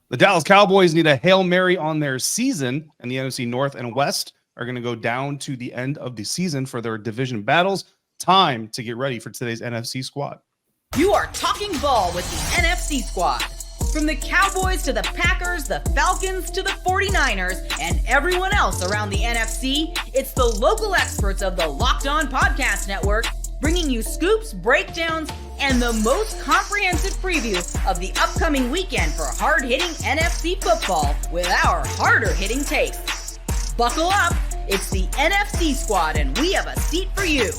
The Dallas Cowboys need a Hail Mary on their season, and the NFC North and West are going to go down to the end of the season for their division battles. Time to get ready for today's NFC Squad. You are talking ball with the NFC Squad. From the Cowboys to the Packers, the Falcons to the 49ers, and everyone else around the NFC, it's the local experts of the Locked On Podcast Network bringing you scoops, breakdowns, and the most comprehensive preview of the upcoming weekend for hard-hitting NFC football with our harder-hitting takes. Buckle up, it's the NFC Squad, and we have a seat for you.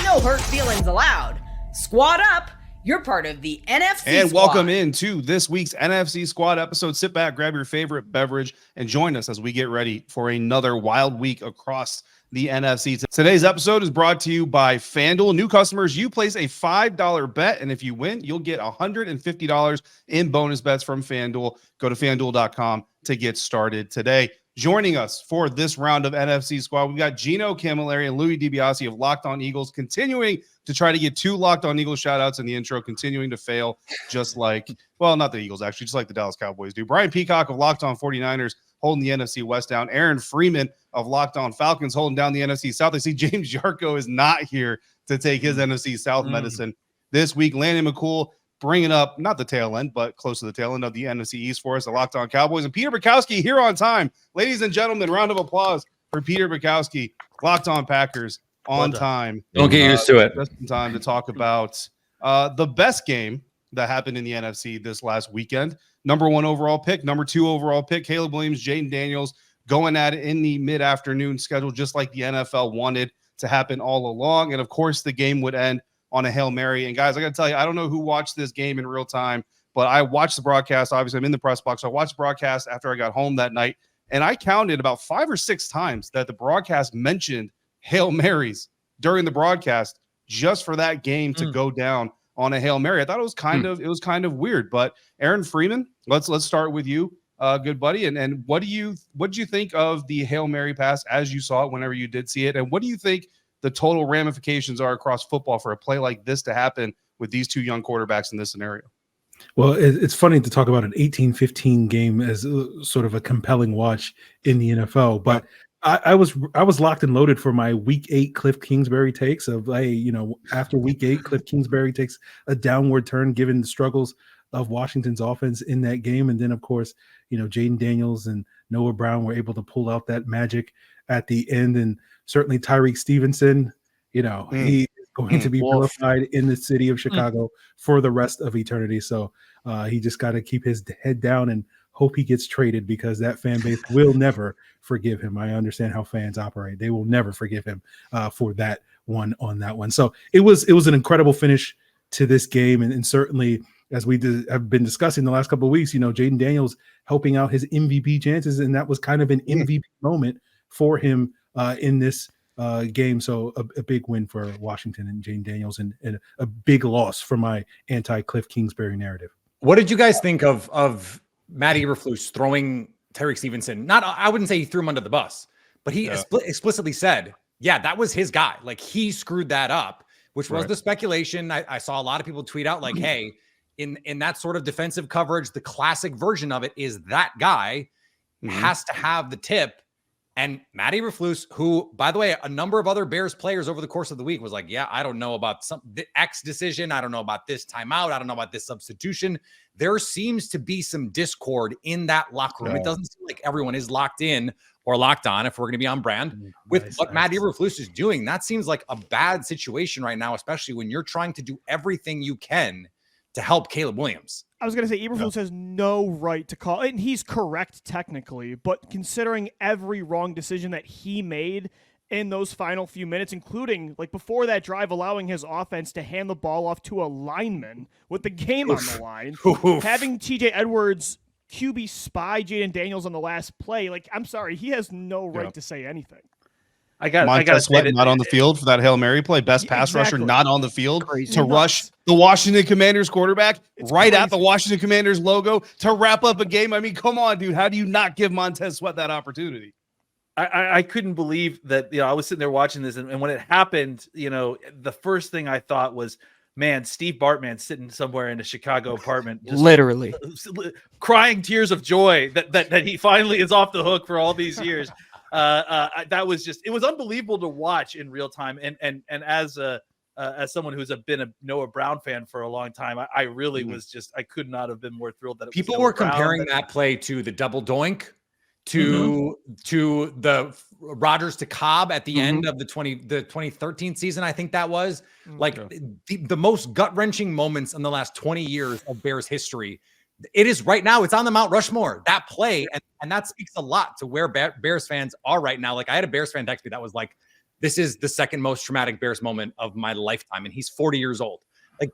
No hurt feelings allowed. Squad up, you're part of the NFC Squad. And welcome into this week's NFC Squad episode. Sit back, grab your favorite beverage, and join us as we get ready for another wild week across the NFC. Today's episode is brought to you by FanDuel. New customers, you place a $5 bet, and if you win, you'll get $150 in bonus bets from FanDuel. Go to FanDuel.com to get started today. Joining us for this round of NFC Squad, we've got Gino Camilleri and Louis DiBiase of Locked On Eagles, continuing to try to get 2 Locked On Eagles shout-outs in the intro, continuing to fail, just like, well, not the Eagles, actually, just like the Dallas Cowboys do. Brian Peacock of Locked On 49ers holding the NFC West down. Aaron Freeman of Locked On Falcons holding down the NFC South. I see James Yarko is not here to take his NFC South medicine this week. Landon McCool bringing up, not the tail end, but close to the tail end of the NFC East for us, the Locked On Cowboys. And Peter Bukowski here on time. Ladies and gentlemen, round of applause for Peter Bukowski, Locked On Packers on time. Don't get used to it. Just in time to talk about the best game that happened in the NFC this last weekend. Number 1 overall pick, number 2 overall pick, Caleb Williams, Jayden Daniels going at it in the mid-afternoon schedule, just like the NFL wanted to happen all along. And, of course, the game would end on a Hail Mary. And, guys, I got to tell you, I don't know who watched this game in real time, but I watched the broadcast. Obviously, I'm in the press box. So I watched the broadcast after I got home that night, and I counted about 5 or 6 times that the broadcast mentioned Hail Marys during the broadcast just for that game to go down on a Hail Mary. I thought it was kind of weird. But Aaron Freeman, let's start with you, good buddy. And what did you think of the Hail Mary pass as you saw it whenever you did see it? And what do you think the total ramifications are across football for a play like this to happen with these 2 young quarterbacks in this scenario? Well, it's funny to talk about an 18-15 game as sort of a compelling watch in the NFL, but I was locked and loaded for my week 8 Cliff Kingsbury takes of, after week 8, Cliff Kingsbury takes a downward turn given the struggles of Washington's offense in that game. And then, of course, Jayden Daniels and Noah Brown were able to pull out that magic at the end. And certainly Tyreek Stevenson, he is going to be vilified in the city of Chicago for the rest of eternity. So he just got to keep his head down and hope he gets traded, because that fan base will never forgive him. I understand how fans operate. They will never forgive him for that one on that one. So it was an incredible finish to this game. And certainly, as we have been discussing the last couple of weeks, Jayden Daniels helping out his MVP chances. And that was kind of an MVP moment for him in this game. So a big win for Washington and Jayden Daniels, and a big loss for my anti-Cliff Kingsbury narrative. What did you guys think of Matt Eberflus throwing Tyreek Stevenson? I wouldn't say he threw him under the bus, but he explicitly said, yeah, that was his guy. Like, he screwed that up, which was the speculation. I saw a lot of people tweet out like, hey, in that sort of defensive coverage, the classic version of it is that guy has to have the tip. And Matt Eberflus, who, by the way, a number of other Bears players over the course of the week was like, yeah, I don't know about the X decision. I don't know about this timeout. I don't know about this substitution. There seems to be some discord in that locker room. It doesn't seem like everyone is locked in or locked on, if we're going to be on brand with what Matt Eberflus is doing. That seems like a bad situation right now, especially when you're trying to do everything you can to help Caleb Williams. I was going to say Eberflus has no right to call, and he's correct technically, but considering every wrong decision that he made in those final few minutes, including like before that drive, allowing his offense to hand the ball off to a lineman with the game on the line, having TJ Edwards QB spy Jayden Daniels on the last play. Like, I'm sorry, he has no right to say anything. I got Sweat not on the field for that Hail Mary play. Best pass rusher not on the field to rush the Washington Commanders quarterback at the Washington Commanders logo to wrap up a game. I mean, come on, dude. How do you not give Montez Sweat that opportunity? I couldn't believe that. I was sitting there watching this, and when it happened, the first thing I thought was, man, Steve Bartman sitting somewhere in a Chicago apartment, just Literally crying tears of joy that he finally is off the hook for all these years. That was just, it was unbelievable to watch in real time. And as someone who's been a Noah Brown fan for a long time, I really was just, I could not have been more thrilled that people was were Noah comparing Brown. that play to the double doink, to the Rodgers to Cobb at the end of the 2013 season. I think that was like the most gut-wrenching moments in the last 20 years of Bears history. It is right now. It's on the Mount Rushmore, that play. And that speaks a lot to where Bears fans are right now. Like, I had a Bears fan text me that was like, this is the second most traumatic Bears moment of my lifetime. And he's 40 years old. Like,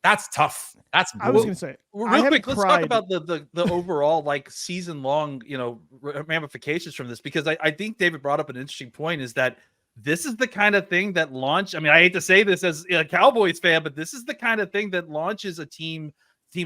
that's tough. That's I was going to say, real quick, let's talk about the overall like season long, ramifications from this, because I think David brought up an interesting point, is that this is the kind of thing that I hate to say this as a Cowboys fan, but this is the kind of thing that launches a team's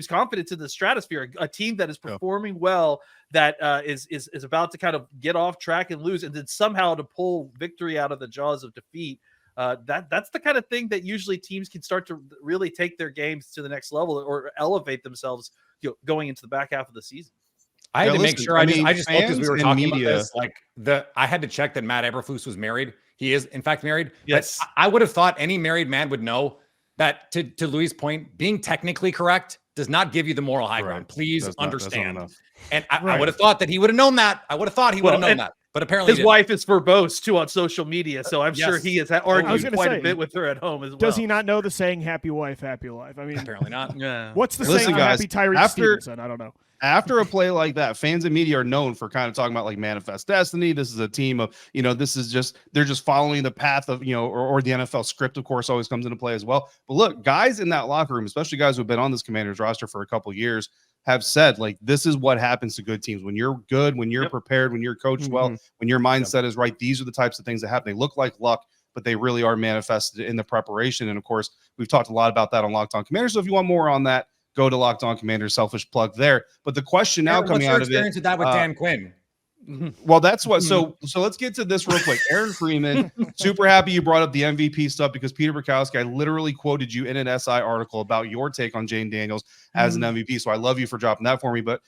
confidence in the stratosphere, a team that is performing well, that is about to kind of get off track and lose, and then somehow to pull victory out of the jaws of defeat. That's the kind of thing that usually teams can start to really take their games to the next level or elevate themselves, going into the back half of the season. I had to make sure. I just looked as we were talking about media. this. Like, I had to check that Matt Eberflus was married. He is, in fact, married. Yes. But I would have thought any married man would know that, to Louis' point, being technically correct does not give you the moral high ground. Please understand. And I would have thought that he would have known that. I would have thought he would have known that. But apparently his wife is verbose too on social media, so I'm sure he has argued quite a bit with her at home as well. Does he not know the saying "happy wife, happy life"? I mean, apparently not. Yeah. What's the saying? Guys, Happy Tyreek Stevenson. I don't know. After a play like that, fans and media are known for kind of talking about like manifest destiny. This is a team of, this is just, they're just following the path of, or the NFL script, of course, always comes into play as well. But look, guys in that locker room, especially guys who've been on this Commanders roster for a couple of years, have said, like, this is what happens to good teams. When you're good, when you're prepared, when you're coached well, when your mindset is right, these are the types of things that happen. They look like luck, but they really are manifested in the preparation. And of course, we've talked a lot about that on Locked On Commanders. So if you want more on that, go to Locked On Commanders, selfish plug there. But the question now coming out of it, with that with Dan Quinn. Well, that's what. So let's get to this real quick. Aaron Freeman, super happy you brought up the MVP stuff, because Peter Bukowski, I literally quoted you in an SI article about your take on Jayden Daniels as an MVP. So I love you for dropping that for me. But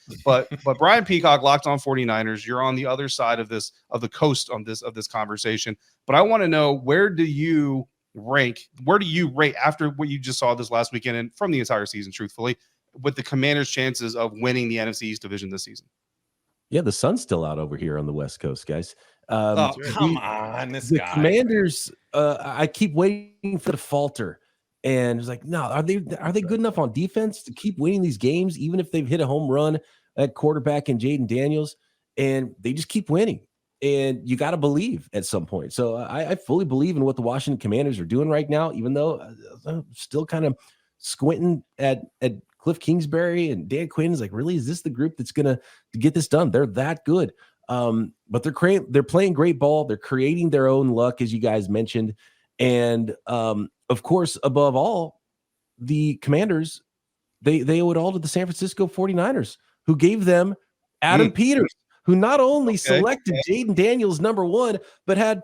Brian Peacock, Locked On 49ers, you're on the other side of the coast on this conversation. But I want to know, where do you rate after what you just saw this last weekend and from the entire season, truthfully, with the Commanders' chances of winning the NFC East division this season? Yeah, the sun's still out over here on the West Coast, guys. Come on, the guy. Commanders. I keep waiting for the falter, and it's like, no, are they good enough on defense to keep winning these games, even if they've hit a home run at quarterback in Jayden Daniels, and they just keep winning? And you got to believe at some point. So I fully believe in what the Washington Commanders are doing right now, even though I'm still kind of squinting at Cliff Kingsbury and Dan Quinn. Is like, really, is this the group that's going to get this done? They're that good. But they're playing great ball. They're creating their own luck, as you guys mentioned. And of course, above all, the Commanders, they owe it all to the San Francisco 49ers, who gave them Adam Peters, who not only selected Jayden Daniels #1, but had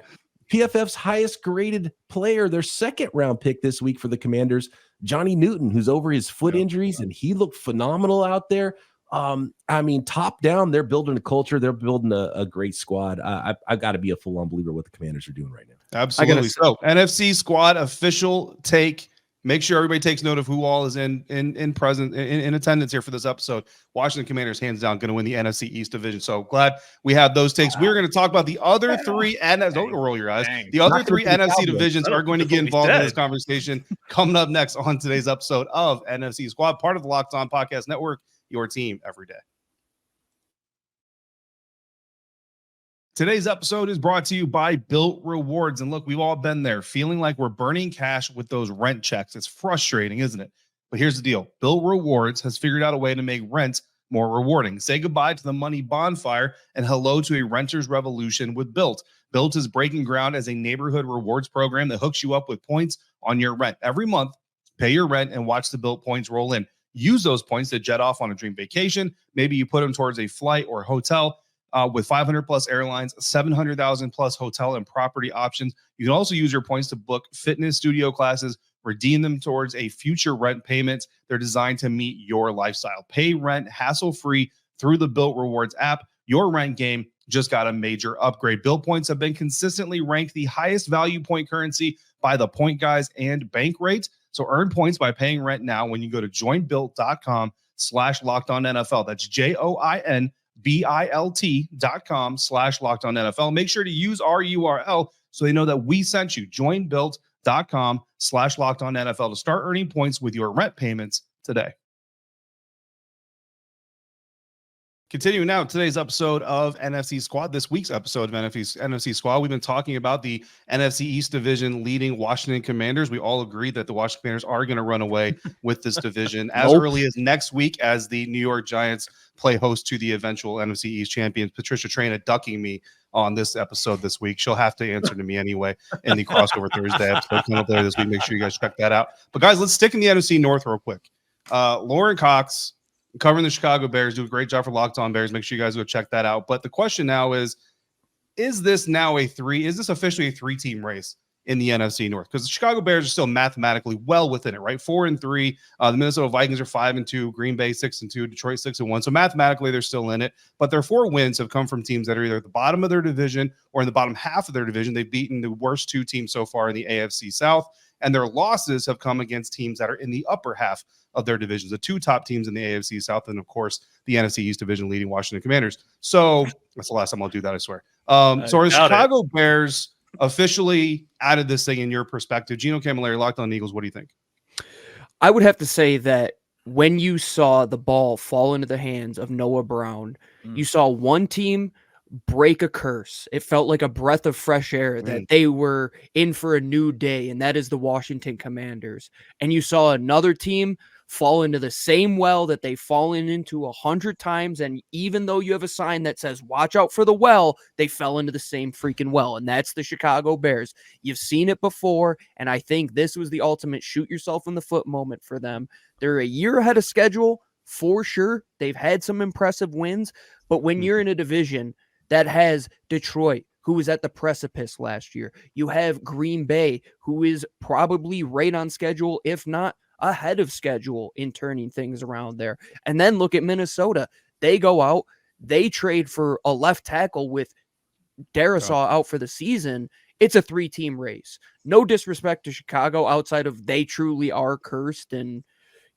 PFF's highest graded player, their second round pick this week for the Commanders, Johnny Newton, who's over his foot injuries, and he looked phenomenal out there. I mean, top down, they're building a culture. They're building a great squad. I've got to be a full-on believer what the Commanders are doing right now. Absolutely. So NFC Squad official take. Make sure everybody takes note of who all is in attendance here for this episode. Washington Commanders, hands down, going to win the NFC East division. So glad we have those takes. We're going to talk about the other three, and don't roll your eyes. The other three NFC divisions are going to get involved in this conversation coming up next on today's episode of NFC Squad, part of the Locked On Podcast Network, your team every day. Today's episode is brought to you by Bilt Rewards. And look, we've all been there, feeling like we're burning cash with those rent checks. It's frustrating, isn't it? But here's the deal. Bilt Rewards has figured out a way to make rent more rewarding. Say goodbye to the money bonfire and hello to a renter's revolution with Bilt. Bilt is breaking ground as a neighborhood rewards program that hooks you up with points on your rent. Every month, pay your rent and watch the Bilt points roll in. Use those points to jet off on a dream vacation. Maybe you put them towards a flight or hotel. With 500 plus airlines, 700,000 plus hotel and property options. You can also use your points to book fitness studio classes, redeem them towards a future rent payment. They're designed to meet your lifestyle. Pay rent hassle-free through the Bilt Rewards app. Your rent game just got a major upgrade. Bilt points have been consistently ranked the highest value point currency by the Point Guys and Bankrate. So earn points by paying rent now when you go to joinbilt.com/lockedonnfl. That's joinbilt.com/lockedonnfl. Make sure to use our URL so they know that we sent you. Joinbilt.com/lockedonnfl to start earning points with your rent payments today. Continuing now, today's episode of NFC Squad, this week's episode of NFC Squad, we've been talking about the NFC East division leading Washington Commanders. We all agree that the Washington Commanders are going to run away with this division as early as next week as the New York Giants play host to the eventual NFC East champions. Patricia Traina ducking me on this episode this week. She'll have to answer to me anyway in the crossover Thursday episode coming up later this week. Make sure you guys check that out. But guys, let's stick in the NFC North real quick. Lauren Cox, covering the Chicago Bears, do a great job for Locked On Bears. Make sure you guys go check that out. But the question now is this now is this officially a 3-team race in the NFC North? Because the Chicago Bears are still mathematically well within it, right? 4-3. The Minnesota Vikings are 5-2. Green Bay 6-2. Detroit 6-1. So mathematically, they're still in it. But their 4 wins have come from teams that are either at the bottom of their division or in the bottom half of their division. They've beaten the worst 2 teams so far in the AFC South. And their losses have come against teams that are in the upper half of their divisions, the 2 top teams in the AFC South, and of course the NFC East division leading Washington Commanders. So that's the last time I'll do that, I swear. So are the Chicago Bears officially out of this thing in your perspective? Gino Camilleri, Locked On Eagles, what do you think? I would have to say that when you saw the ball fall into the hands of Noah Brown, you saw one team break a curse. It felt like a breath of fresh air that they were in for a new day, and that is the Washington Commanders. And you saw another team fall into the same well that they've fallen into 100 times, and even though you have a sign that says watch out for the well, they fell into the same freaking well, and that's the Chicago Bears. You've seen it before, and I think this was the ultimate shoot yourself in the foot moment for them. They're a year ahead of schedule for sure. They've had some impressive wins, but when you're in a division that has Detroit, who was at the precipice last year. You have Green Bay, who is probably right on schedule, if not ahead of schedule in turning things around there. And then look at Minnesota. They go out, they trade for a left tackle with Darisaw out for the season. It's a 3-team race. No disrespect to Chicago outside of they truly are cursed. And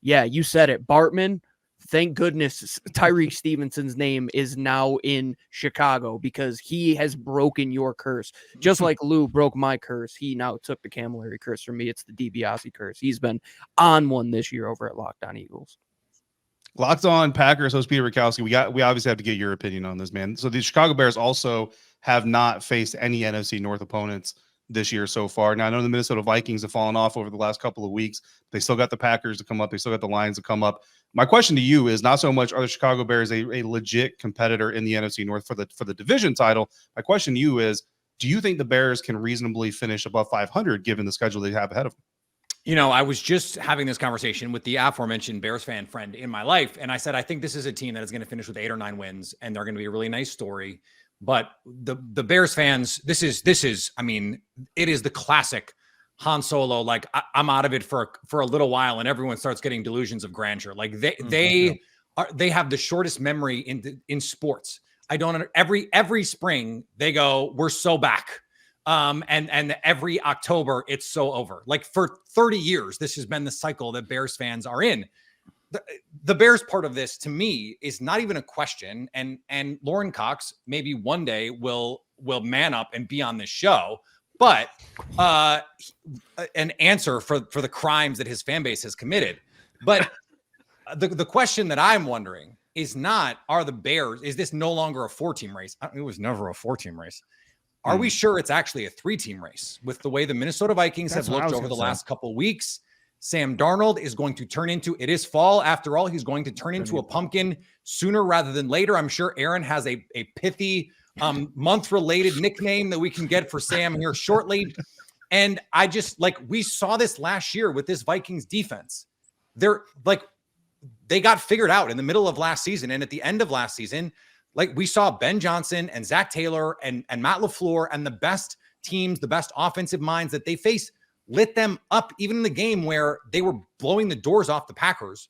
yeah, you said it, Bartman. Thank goodness Tyreek Stevenson's name is now in Chicago because he has broken your curse. Just like Lou broke my curse, he now took the Camilleri curse from me. It's the DiBiase curse. He's been on one this year over at Locked On Eagles. Locked On Packers host Peter Bukowski. We obviously have to get your opinion on this, man. So the Chicago Bears also have not faced any NFC North opponents this year so far. Now, I know the Minnesota Vikings have fallen off over the last couple of weeks. They still got the Packers to come up. They still got the Lions to come up. My question to you is not so much are the Chicago Bears a legit competitor in the NFC North for the division title. My question to you is, do you think the Bears can reasonably finish above 500 given the schedule they have ahead of them? You know, I was just having this conversation with the aforementioned Bears fan friend in my life, and I said, I think this is a team that is going to finish with 8 or 9 wins, and they're going to be a really nice story. But the Bears fans, this is, I mean, it is the classic Han Solo. Like I'm out of it for a little while, and everyone starts getting delusions of grandeur. Like they have the shortest memory in sports. I don't every spring they go, we're so back, and every October it's so over. Like for 30 years, this has been the cycle that Bears fans are in. The Bears part of this to me is not even a question. And Lauren Cox maybe one day will man up and be on this show, but an answer for the crimes that his fan base has committed. But the question that I'm wondering is not, are the Bears, is this no longer a 4-team race? It was never a 4-team race. Are we sure it's actually a 3-team race with the way the Minnesota Vikings have looked over the last couple of weeks? Sam Darnold is going to turn into, it is fall after all, he's going to turn into a pumpkin sooner rather than later. I'm sure Aaron has a pithy month-related nickname that we can get for Sam here shortly. And I just, like, we saw this last year with this Vikings defense. They got figured out in the middle of last season. And at the end of last season, like we saw Ben Johnson and Zach Taylor and Matt LaFleur and the best teams, the best offensive minds that they face lit them up, even in the game where they were blowing the doors off the Packers.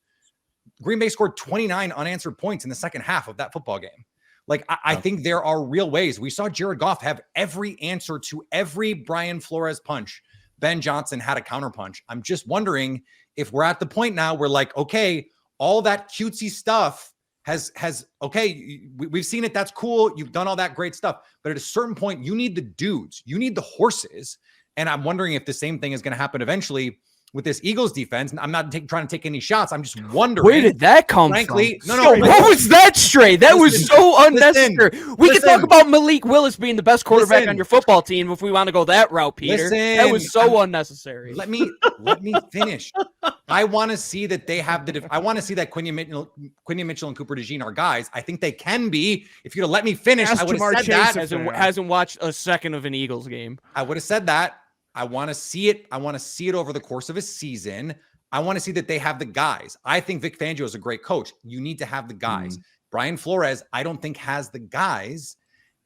Green Bay scored 29 unanswered points in the second half of that football game. Like, I think there are real ways. We saw Jared Goff have every answer to every Brian Flores punch. Ben Johnson had a counterpunch. I'm just wondering if we're at the point now where, like, okay, all that cutesy stuff has okay, we've seen it. That's cool. You've done all that great stuff. But at a certain point, you need the dudes. You need the horses. And I'm wondering if the same thing is going to happen eventually with this Eagles defense. And I'm not trying to take any shots. I'm just wondering. Where did that come frankly, from? No. What was that straight? That was so unnecessary. We can talk about Malik Willis being the best quarterback on your football team if we want to go that route, Peter. That was so unnecessary. Let me finish. I want to see that they have I want to see that Quinion Mitchell and Cooper DeJean are guys. I think they can be. If you'd have let me finish, I would have said that. Hasn't watched a second of an Eagles game. I would have said that. I want to see it. I want to see it over the course of a season. I want to see that they have the guys. I think Vic Fangio is a great coach. You need to have the guys. Brian Flores, I don't think has the guys.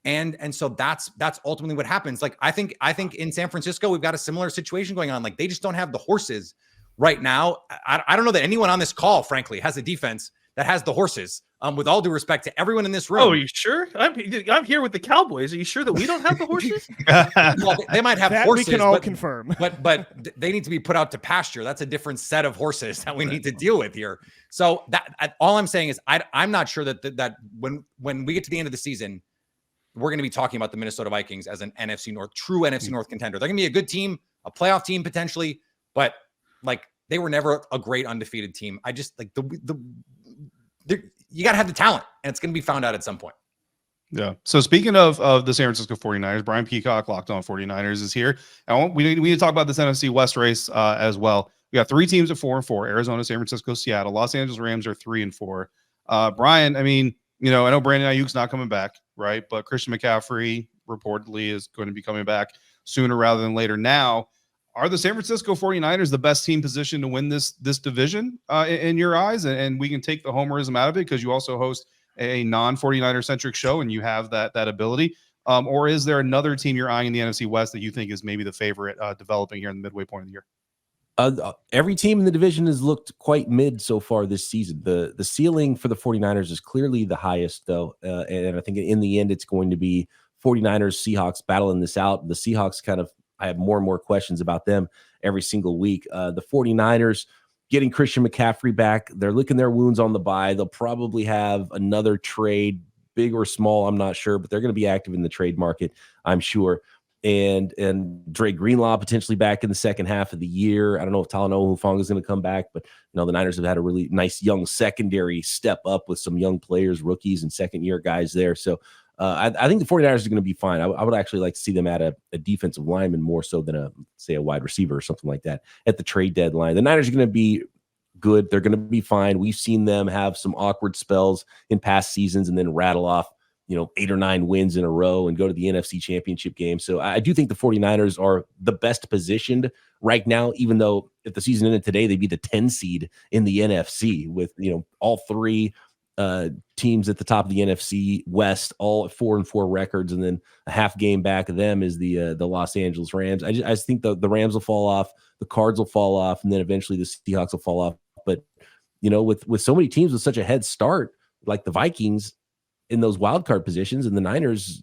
And so that's ultimately what happens. Like, I think in San Francisco, we've got a similar situation going on. Like, they just don't have the horses right now. I don't know that anyone on this call, frankly, has a defense that has the horses. With all due respect to everyone in this room. Oh, are you sure? I'm here with the Cowboys. Are you sure that we don't have the horses? Well, they might have that horses. We can all confirm. But they need to be put out to pasture. That's a different set of horses that we need to deal with here. So that all I'm saying is I'm not sure that when we get to the end of the season, we're going to be talking about the Minnesota Vikings as an NFC North, true NFC North contender. They're going to be a good team, a playoff team potentially, but like they were never a great undefeated team. I just like you got to have the talent, and it's going to be found out at some point. Yeah. So speaking of the San Francisco 49ers, Brian Peacock, Locked On 49ers, is here. We need to talk about this NFC West race as well. We got three teams at 4-4: Arizona, San Francisco, Seattle. Los Angeles Rams are 3-4. Brian, I mean, I know Brandon Ayuk's not coming back, right? But Christian McCaffrey reportedly is going to be coming back sooner rather than later. Now, are the San Francisco 49ers the best team positioned to win this division in your eyes? And we can take the homerism out of it because you also host a non-49er centric show and you have that ability. Or is there another team you're eyeing in the NFC West that you think is maybe the favorite developing here in the midway point of the year? Every team in the division has looked quite mid so far this season. The ceiling for the 49ers is clearly the highest, though. And I think in the end, it's going to be 49ers, Seahawks battling this out. The Seahawks I have more and more questions about them every single week. The 49ers getting Christian McCaffrey back. They're licking their wounds on the bye. They'll probably have another trade, big or small, I'm not sure, but they're going to be active in the trade market, I'm sure. And Dre Greenlaw potentially back in the second half of the year. I don't know if Talanoa Hufanga is going to come back, but the Niners have had a really nice young secondary step up with some young players, rookies, and second-year guys there. So I think the 49ers are going to be fine. I would actually like to see them add a defensive lineman more so than a wide receiver or something like that at the trade deadline. The Niners are going to be good. They're going to be fine. We've seen them have some awkward spells in past seasons and then rattle off, 8 or 9 wins in a row and go to the NFC Championship game. So I do think the 49ers are the best positioned right now, even though if the season ended today, they'd be the 10 seed in the NFC with, all three teams at the top of the NFC West, all at 4-4 records, and then a half game back of them is the Los Angeles Rams. I just think the Rams will fall off, the Cards will fall off, and then eventually the Seahawks will fall off. But with so many teams with such a head start, like the Vikings in those wild card positions, and the Niners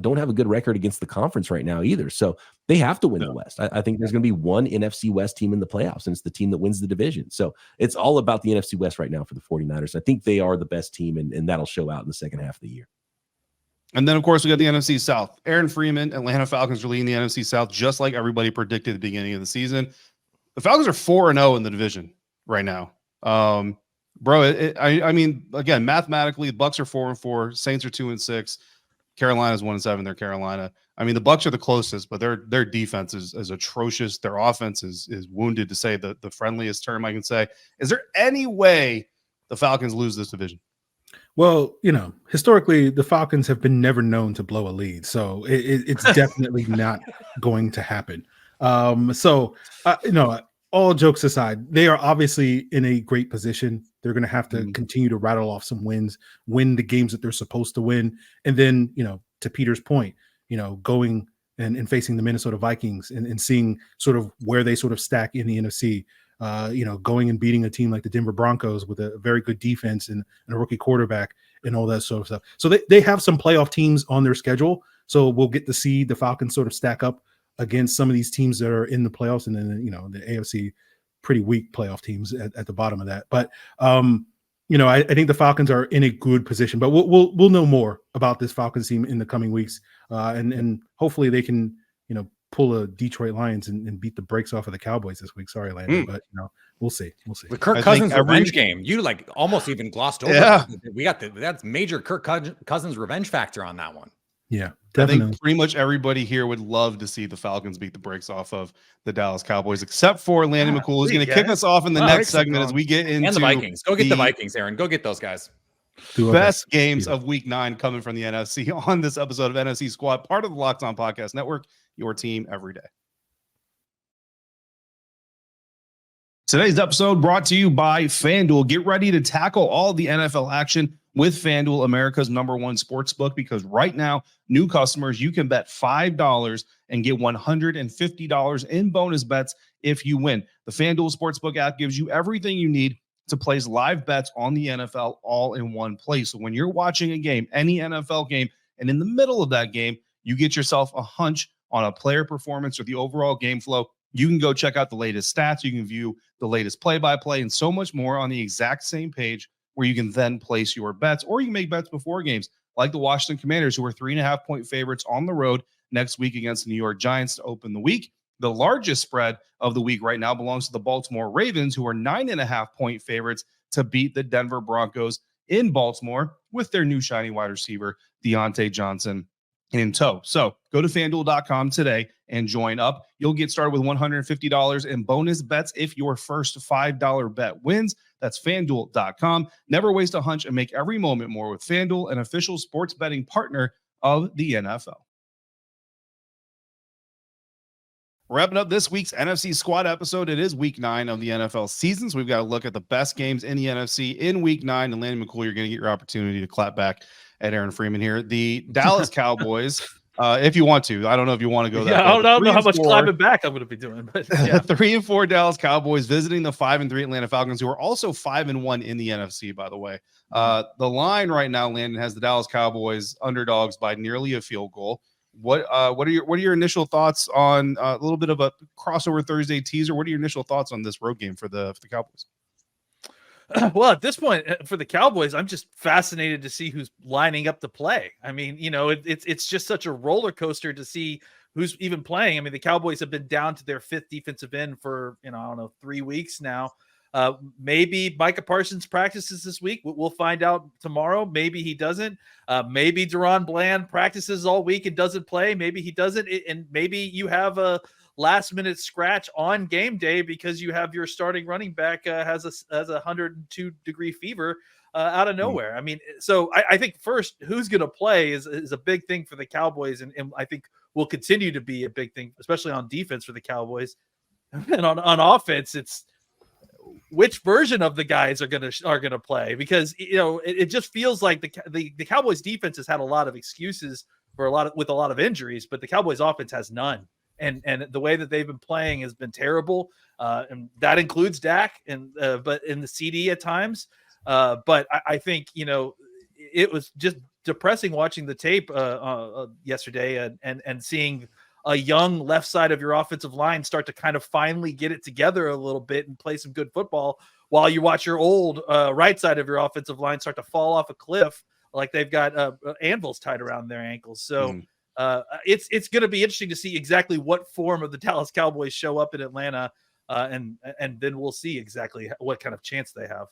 don't have a good record against the conference right now either. So they have to win the West. I think there's going to be one NFC West team in the playoffs, and it's the team that wins the division. So it's all about the NFC West right now for the 49ers. I think they are the best team, and that'll show out in the second half of the year. And then, of course, we got the NFC South. Aaron Freeman, Atlanta Falcons are leading the NFC South, just like everybody predicted at the beginning of the season. The Falcons are 4-0 in the division right now. Bro, I mean, again, mathematically, the Bucs are 4-4, Saints are 2-6. Carolina's 1-7. They're Carolina. I mean, the Bucs are the closest, but their defense is atrocious. Their offense is wounded, to say the friendliest term I can say. Is there any way the Falcons lose this division? Well, historically, the Falcons have been never known to blow a lead, so it's definitely not going to happen. All jokes aside, they are obviously in a great position. They're going to have to continue to rattle off some wins, win the games that they're supposed to win. And then, to Peter's point, going and facing the Minnesota Vikings and seeing sort of where they sort of stack in the NFC. Going and beating a team like the Denver Broncos with a very good defense and a rookie quarterback and all that sort of stuff. So they have some playoff teams on their schedule. So we'll get to see the Falcons sort of stack up against some of these teams that are in the playoffs, and then the AFC pretty weak playoff teams at the bottom of that. But I think the Falcons are in a good position. But we'll know more about this Falcons team in the coming weeks, and hopefully they can pull a Detroit Lions and beat the brakes off of the Cowboys this week. Sorry, Landon, but we'll see. The Kirk Cousins revenge game, you almost even glossed over. Yeah. We got that's major Kirk Cousins revenge factor on that one. Yeah, definitely. I think pretty much everybody here would love to see the Falcons beat the brakes off of the Dallas Cowboys, except for Landon McCool, who's going to kick us off in the next segment as we get into and the Vikings. Go get the Vikings, Aaron. Go get those guys. Best games of Week 9 coming from the NFC on this episode of NFC Squad, part of the Locked On Podcast Network, your team every day. Today's episode brought to you by FanDuel. Get ready to tackle all the NFL action with FanDuel, America's #1 sportsbook, because right now, new customers, you can bet $5 and get $150 in bonus bets if you win. The FanDuel Sportsbook app gives you everything you need to place live bets on the NFL all in one place. So when you're watching a game, any NFL game, and in the middle of that game, you get yourself a hunch on a player performance or the overall game flow, you can go check out the latest stats. You can view the latest play-by-play and so much more on the exact same page, where you can then place your bets, or you can make bets before games, like the Washington Commanders, who are 3.5-point favorites on the road next week against the New York Giants to open the week. The largest spread of the week right now belongs to the Baltimore Ravens, who are 9.5-point favorites to beat the Denver Broncos in Baltimore with their new shiny wide receiver, Deontay Johnson, in tow. So go to FanDuel.com today and join up. You'll get started with $150 in bonus bets if your first $5 bet wins. That's FanDuel.com. Never waste a hunch and make every moment more with FanDuel, an official sports betting partner of the NFL. Wrapping up this week's NFC Squad episode, it is Week 9 of the NFL season, so we've got to look at the best games in the NFC in Week 9. And Landon McCool, you're going to get your opportunity to clap back at Aaron Freeman here. The Dallas Cowboys, if you want to. I don't know if you want to go that way. I don't know how much clapping back I'm going to be doing. But yeah. 3-4 Dallas Cowboys visiting the 5-3 Atlanta Falcons, who are also 5-1 in the NFC, by the way. The line right now, Landon, has the Dallas Cowboys underdogs by nearly a field goal. What are your initial thoughts on a little bit of a crossover Thursday teaser? What are your initial thoughts on this road game for the Cowboys? Well, at this point for the Cowboys, I'm just fascinated to see who's lining up to play. I mean, it's just such a roller coaster to see who's even playing. I mean, the Cowboys have been down to their 5th defensive end for, 3 weeks now. Maybe Micah Parsons practices this week. We'll find out tomorrow. Maybe he doesn't. Maybe Deron Bland practices all week and doesn't play. Maybe he doesn't. And maybe you have a last-minute scratch on game day because you have your starting running back has a 102-degree fever out of nowhere. I mean, so I think first, who's going to play is a big thing for the Cowboys, and I think will continue to be a big thing, especially on defense for the Cowboys. And on offense, it's which version of the guys are gonna play, because it just feels like the Cowboys defense has had a lot of excuses with a lot of injuries, but the Cowboys offense has none. And the way that they've been playing has been terrible. And that includes Dak but in the CD at times. But I think, it was just depressing watching the tape yesterday and seeing a young left side of your offensive line start to kind of finally get it together a little bit and play some good football, while you watch your old right side of your offensive line start to fall off a cliff like they've got anvils tied around their ankles. So it's going to be interesting to see exactly what form of the Dallas Cowboys show up in Atlanta, and then we'll see exactly what kind of chance they have.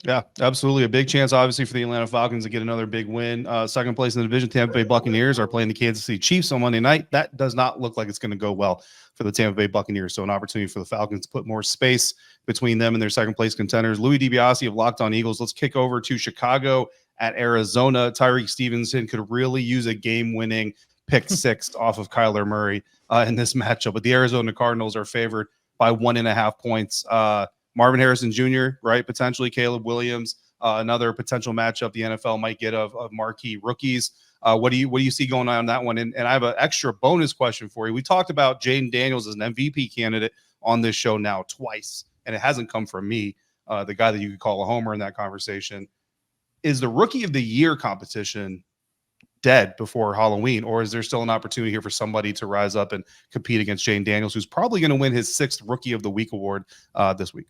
Yeah, absolutely. A big chance, obviously, for the Atlanta Falcons to get another big win. Second place in the division, Tampa Bay Buccaneers are playing the Kansas City Chiefs on Monday night. That does not look like it's going to go well for the Tampa Bay Buccaneers. So an opportunity for the Falcons to put more space between them and their second place contenders. Louis DiBiase of Locked On Eagles. Let's kick over to Chicago at Arizona. Tyreek Stevenson could really use a game-winning pick 6 off of Kyler Murray in this matchup. But the Arizona Cardinals are favored by 1.5 points. Marvin Harrison Jr., right? Potentially Caleb Williams, another potential matchup the NFL might get of marquee rookies. What do you see going on that one? And I have an extra bonus question for you. We talked about Jayden Daniels as an MVP candidate on this show now twice, and it hasn't come from me, the guy that you could call a homer in that conversation. Is the Rookie of the Year competition dead before Halloween, or is there still an opportunity here for somebody to rise up and compete against Jayden Daniels, who's probably going to win his 6th Rookie of the Week award this week?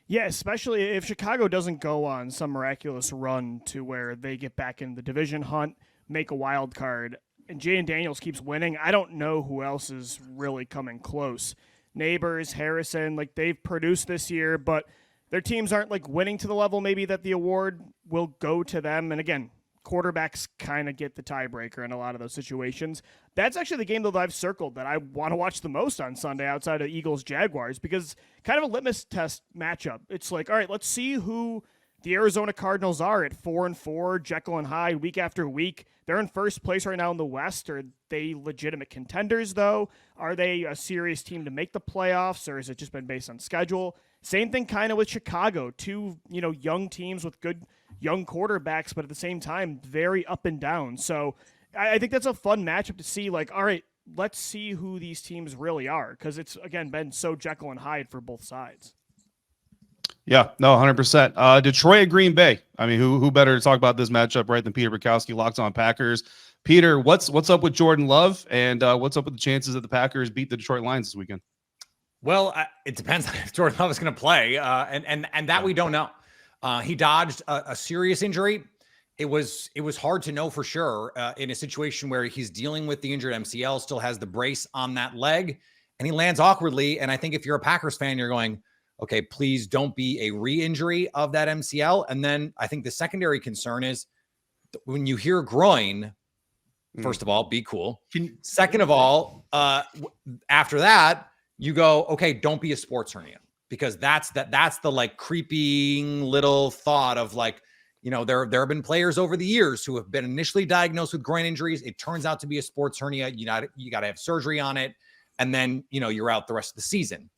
Yeah, especially if Chicago doesn't go on some miraculous run to where they get back in the division hunt, make a wild card, and Jayden Daniels keeps winning. I don't know who else is really coming close. Neighbors, Harrison, like they've produced this year, but their teams aren't like winning to the level maybe that the award will go to them. And again, quarterbacks kind of get the tiebreaker in a lot of those situations. That's actually the game that I've circled that I want to watch the most on Sunday outside of Eagles-Jaguars, because kind of a litmus test matchup. It's like, all right, let's see who the Arizona Cardinals are at 4-4, Jekyll and Hyde week after week. They're in first place right now in the West. Are they legitimate contenders, though? Are they a serious team to make the playoffs, or has it just been based on schedule? Same thing kind of with Chicago. Two, young teams with good young quarterbacks, but at the same time, very up and down. So I think that's a fun matchup to see, like, all right, let's see who these teams really are, because it's, again, been so Jekyll and Hyde for both sides. Yeah, no, 100%. Detroit at Green Bay. I mean, who better to talk about this matchup, right, than Peter Bukowski, Locked On Packers. Peter, what's up with Jordan Love, and what's up with the chances that the Packers beat the Detroit Lions this weekend? Well, it depends on if Jordan Love is going to play, and that we don't know. He dodged a serious injury. It was hard to know for sure in a situation where he's dealing with the injured MCL, still has the brace on that leg, and he lands awkwardly. And I think if you're a Packers fan, you're going, okay, please don't be a re-injury of that MCL. And then I think the secondary concern is when you hear groin, first of all, be cool. Second of all, after that, you go, okay, don't be a sports hernia, because that's the like creeping little thought of like, there have been players over the years who have been initially diagnosed with groin injuries. It turns out to be a sports hernia. You got to have surgery on it. And then, you're out the rest of the season.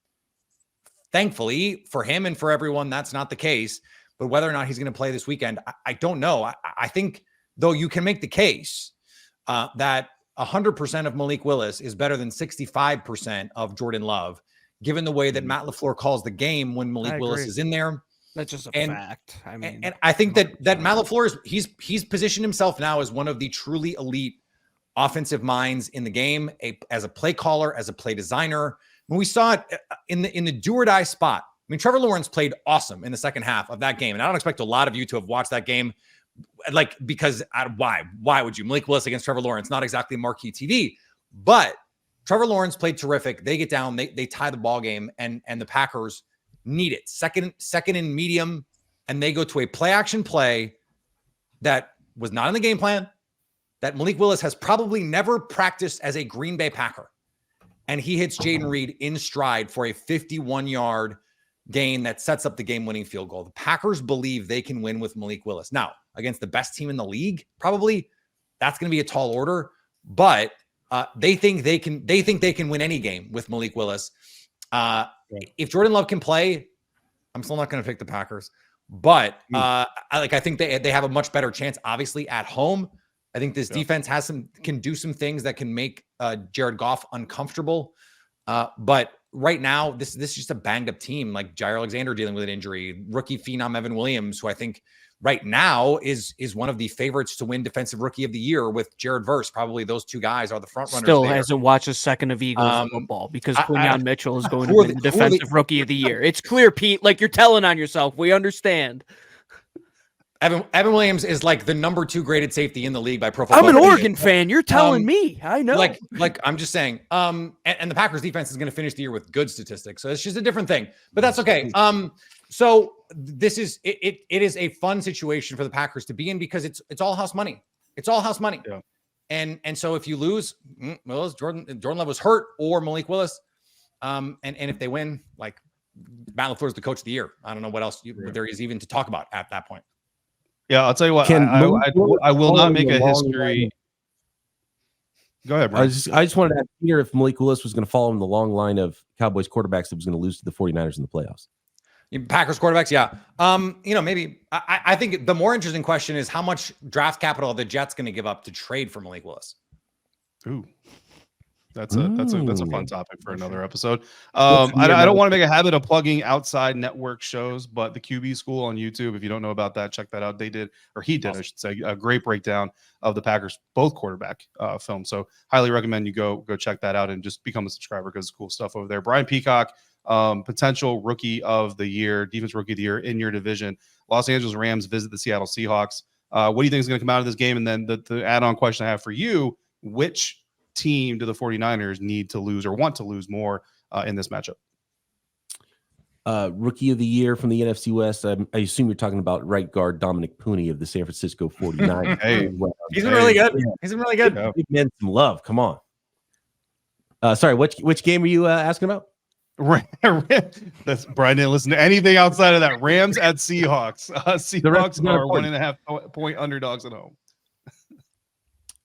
Thankfully for him and for everyone, that's not the case. But whether or not he's going to play this weekend, I don't know. I think, though, you can make the case that 100% of Malik Willis is better than 65% of Jordan Love, given the way that Matt LaFleur calls the game when Malik Willis is in there. That's just a fact. I mean, and I think that Matt LaFleur he's positioned himself now as one of the truly elite offensive minds in the game, as a play caller, as a play designer. When we saw it in the do or die spot, I mean, Trevor Lawrence played awesome in the second half of that game, and I don't expect a lot of you to have watched that game, because why would you? Malik Willis against Trevor Lawrence, not exactly marquee TV, but Trevor Lawrence played terrific. They get down, they tie the ball game, and the Packers need it. Second and medium, and they go to a play action play that was not in the game plan, that Malik Willis has probably never practiced as a Green Bay Packer. And he hits Jayden Reed in stride for a 51-yard gain that sets up the game-winning field goal. The Packers believe they can win with Malik Willis. Now, against the best team in the league, probably that's going to be a tall order, but they think they can win any game with Malik Willis. If Jordan Love can play, I'm still not going to pick the Packers, but I think they have a much better chance, obviously, at home. I think this defense can do some things that can make Jared Goff uncomfortable. But right now, this is just a banged up team. Like Jair Alexander dealing with an injury, rookie phenom Evan Williams, who I think right now is one of the favorites to win Defensive Rookie of the Year with Jared Verse. Probably those two guys are the front runners. Still hasn't watched a second of Eagles football because Quinyon Mitchell is going to win the Defensive Rookie of the Year. It's clear, Pete. Like, you're telling on yourself. We understand. Evan Williams is like the number 2 graded safety in the league by Pro Football. I'm an Oregon fan. You're telling me. I know. Like I'm just saying. And the Packers defense is going to finish the year with good statistics, so it's just a different thing. But that's okay. So this is it is a fun situation for the Packers to be in because it's all house money. It's all house money. Yeah. And so if you lose, Jordan Love was hurt or Malik Willis, and if they win, like Matt LaFleur is the coach of the year. I don't know what else there is even to talk about at that point. Yeah, I'll tell you what. I will not make a history. Go ahead, bro. I just wanted to ask Peter if Malik Willis was going to follow in the long line of Cowboys quarterbacks that was going to lose to the 49ers in the playoffs. Packers quarterbacks, yeah. Maybe I think the more interesting question is how much draft capital are the Jets going to give up to trade for Malik Willis? Ooh. That's a fun topic for another episode. Yes, I don't want to make a habit of plugging outside network shows, but the QB School on YouTube, if you don't know about that, check that out. He did, I should say, a great breakdown of the Packers both quarterback film. So highly recommend you go check that out and just become a subscriber because it's cool stuff over there. Brian Peacock, potential rookie of the year, defense rookie of the year in your division. Los Angeles Rams visit the Seattle Seahawks. What do you think is going to come out of this game? And then the add-on question I have for you, which team do the 49ers need to lose or want to lose more in this matchup? Rookie of the year from the NFC West. I assume you're talking about right guard Dominic Pooney of the San Francisco 49ers. He's been really good. He's been really good. Give men some love. Come on. Sorry, which game are you asking about? That's Brian didn't listen to anything outside of that. Rams at Seahawks. Seahawks are 1.5 point underdogs at home.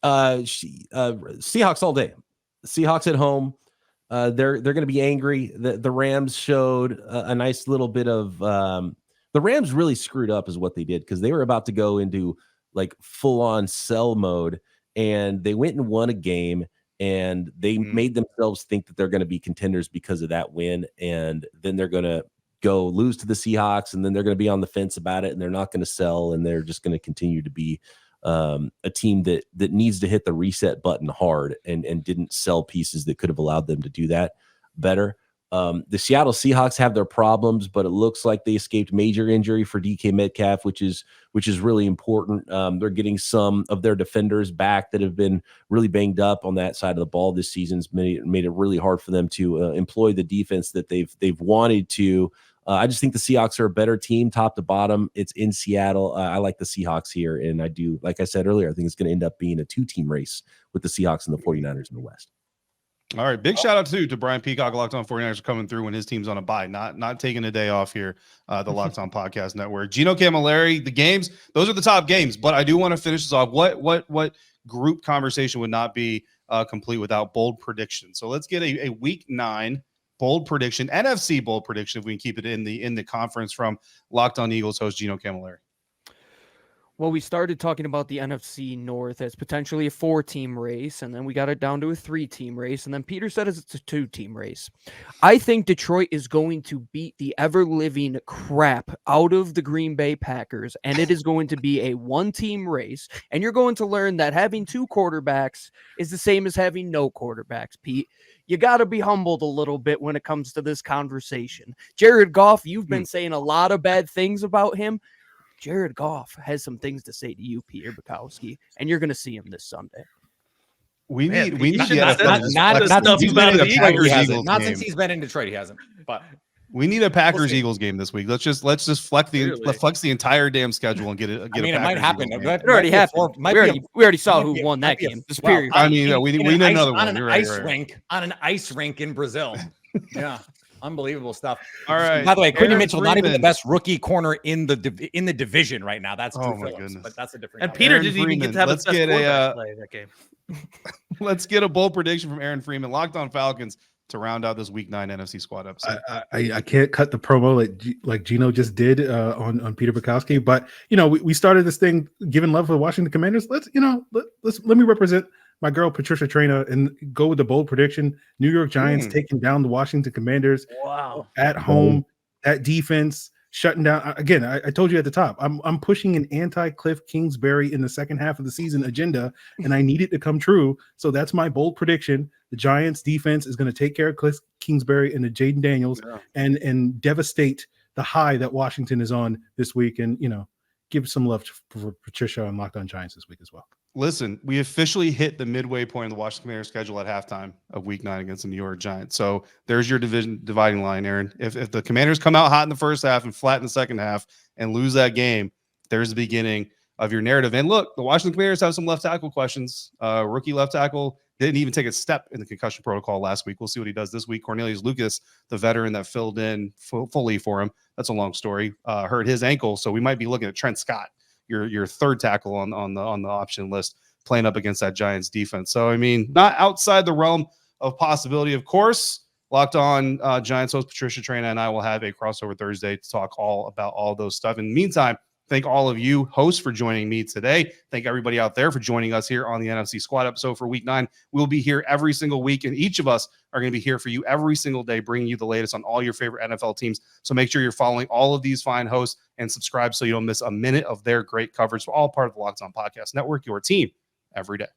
Seahawks all day. Seahawks at home. They're going to be angry. The Rams showed a nice little bit of the Rams really screwed up is what they did because they were about to go into like full on sell mode and they went and won a game and they made themselves think that they're going to be contenders because of that win, and then they're going to go lose to the Seahawks and then they're going to be on the fence about it and they're not going to sell and they're just going to continue to be a team that needs to hit the reset button hard and didn't sell pieces that could have allowed them to do that better. The Seattle Seahawks have their problems, but it looks like they escaped major injury for DK Metcalf, which is really important. They're getting some of their defenders back that have been really banged up on that side of the ball this season's made it really hard for them to employ the defense that they've wanted to. I just think the Seahawks are a better team top to bottom. It's in Seattle. I like the Seahawks here. And I do, like I said earlier, I think it's going to end up being a 2-team race with the Seahawks and the 49ers in the West. All right. Big shout out to Brian Peacock, Locked On 49ers, coming through when his team's on a bye, not taking a day off here, the Locked On Podcast Network. Gino Camilleri, the games, those are the top games, but I do want to finish this off. What group conversation would not be complete without bold prediction? So let's get a week 9 bold prediction, NFC bold prediction, if we can keep it in the conference from Locked On Eagles host Gino Camilleri. Well, we started talking about the NFC North as potentially a 4-team race, and then we got it down to a 3-team race, and then Peter said it's a 2-team race. I think Detroit is going to beat the ever-living crap out of the Green Bay Packers, and it is going to be a 1-team race, and you're going to learn that having 2 quarterbacks is the same as having no quarterbacks, Pete. You got to be humbled a little bit when it comes to this conversation. Jared Goff, you've been saying a lot of bad things about him. Jared Goff has some things to say to you, Peter Bukowski, and you're going to see him this Sunday. We need not since he's been in Detroit, he hasn't. But we need a Packers Eagles game this week. Let's just flex the entire damn schedule and get it. It might happen. It already happened. We already saw who won that game. We need another one. On an ice rink in Brazil. Yeah. Unbelievable stuff. All right. By the way, Quentin Mitchell, not even the best rookie corner in the division right now. That's Drew Phillips, but that's a different. And Peter didn't even get to have his best quarterback play that game. Let's get a bold prediction from Aaron Freeman. Locked On Falcons to round out this Week 9 NFC Squad episode. I can't cut the promo like Gino just did on Peter Bukowski, but we started this thing giving love for the Washington Commanders. Let me represent my girl Patricia Traina and go with the bold prediction. New York Giants taking down the Washington Commanders at home. That defense shutting down again. I told you at the top, I'm pushing an anti-Cliff Kingsbury in the second half of the season agenda, and I need it to come true. So that's my bold prediction. The Giants defense is going to take care of Cliff Kingsbury and the Jayden Daniels and devastate the high that Washington is on this week. And give some love for Patricia and Locked On Giants this week as well. Listen, we officially hit the midway point of the Washington Commanders schedule at halftime of Week 9 against the New York Giants. So there's your dividing line, Aaron. If the Commanders come out hot in the first half and flat in the second half and lose that game, there's the beginning of your narrative. And look, the Washington Commanders have some left tackle questions. Rookie left tackle didn't even take a step in the concussion protocol last week. We'll see what he does this week. Cornelius Lucas, the veteran that filled in fully for him, that's a long story, hurt his ankle. So we might be looking at Trent Scott, your third tackle on the option list, playing up against that Giants defense. So, I mean, not outside the realm of possibility. Of course, Locked On Giants host Patricia Traina and I will have a crossover Thursday to talk all about all those stuff. In the meantime, thank all of you hosts for joining me today. Thank everybody out there for joining us here on the NFC Squad episode for Week 9. We'll be here every single week, and each of us are going to be here for you every single day, bringing you the latest on all your favorite NFL teams. So make sure you're following all of these fine hosts and subscribe so you don't miss a minute of their great coverage. We're all part of the Locked On Podcast Network, your team every day.